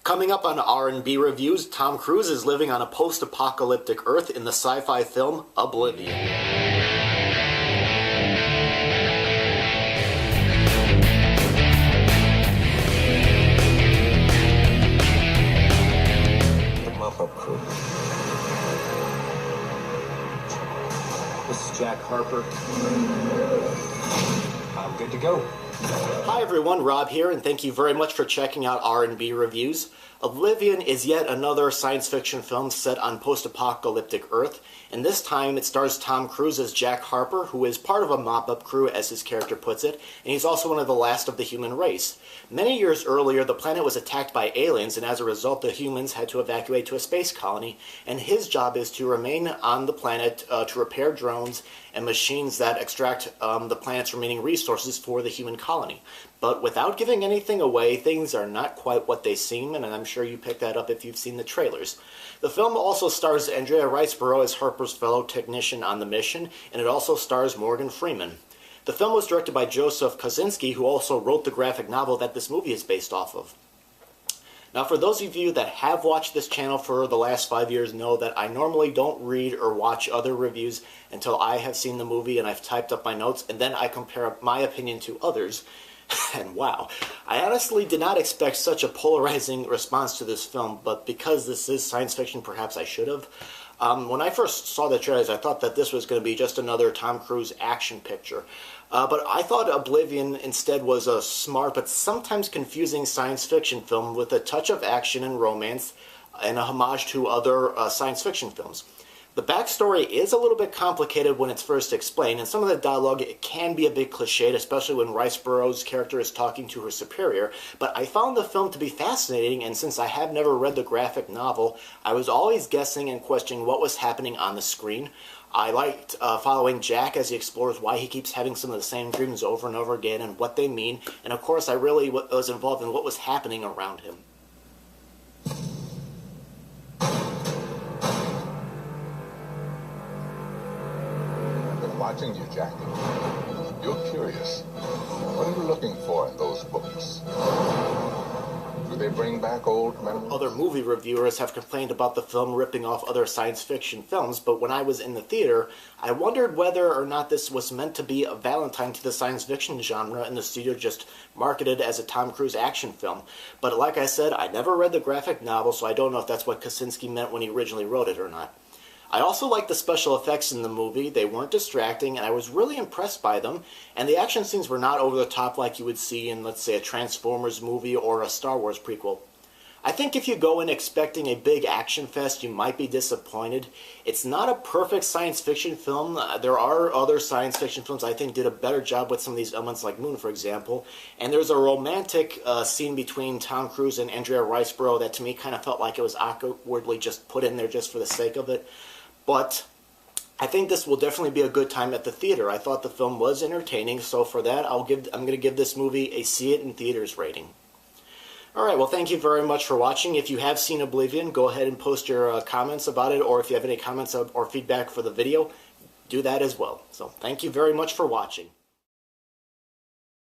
Coming up on R&B Reviews, Tom Cruise is living on a post-apocalyptic Earth in the sci-fi film Oblivion. The mop-up crew. This is Jack Harper. I'm good to go. Hi everyone, Rob here, and thank you very much for checking out R&B Reviews. Oblivion is yet another science fiction film set on post-apocalyptic Earth, and this time it stars Tom Cruise as Jack Harper, who is part of a mop-up crew, as his character puts it, and he's also one of the last of the human race. Many years earlier, the planet was attacked by aliens, and as a result, the humans had to evacuate to a space colony, and his job is to remain on the planet to repair drones and machines that extract the planet's remaining resources for the human colony. But without giving anything away, things are not quite what they seem, and I'm sure you picked that up if you've seen the trailers. The film also stars Andrea Riseborough as Harper's fellow technician on the mission, and it also stars Morgan Freeman. The film was directed by Joseph Kosinski, who also wrote the graphic novel that this movie is based off of. Now, for those of you that have watched this channel for the last 5 years know that I normally don't read or watch other reviews until I have seen the movie and I've typed up my notes, and then I compare my opinion to others. And wow, I honestly did not expect such a polarizing response to this film, but because this is science fiction, perhaps I should have. When I first saw the trailers, I thought that this was going to be just another Tom Cruise action picture. But I thought Oblivion instead was a smart but sometimes confusing science fiction film with a touch of action and romance and a homage to other science fiction films. The backstory is a little bit complicated when it's first explained, and some of the dialogue it can be a bit cliched, especially when Riseborough's character is talking to her superior, but I found the film to be fascinating, and since I have never read the graphic novel, I was always guessing and questioning what was happening on the screen. I liked following Jack as he explores why he keeps having some of the same dreams over and over again and what they mean, and of course I really was involved in what was happening around him. Watching you, Jack. You're curious. What are you looking for in those books? Do they bring back old memories? Other movie reviewers have complained about the film ripping off other science fiction films, but when I was in the theater, I wondered whether or not this was meant to be a Valentine to the science fiction genre and the studio just marketed as a Tom Cruise action film. But like I said, I never read the graphic novel, so I don't know if that's what Kosinski meant when he originally wrote it or not. I also liked the special effects in the movie. They weren't distracting, and I was really impressed by them, and the action scenes were not over the top like you would see in, let's say, a Transformers movie or a Star Wars prequel. I think if you go in expecting a big action fest, you might be disappointed. It's not a perfect science fiction film. There are other science fiction films I think did a better job with some of these elements, like Moon, for example, and there's a romantic scene between Tom Cruise and Andrea Riseborough that to me kind of felt like it was awkwardly just put in there just for the sake of it. But I think this will definitely be a good time at the theater. I thought the film was entertaining, so for that, I'm going to give this movie a see it in theaters rating. Alright, well thank you very much for watching. If you have seen Oblivion, go ahead and post your comments about it, or if you have any comments or feedback for the video, do that as well. So thank you very much for watching.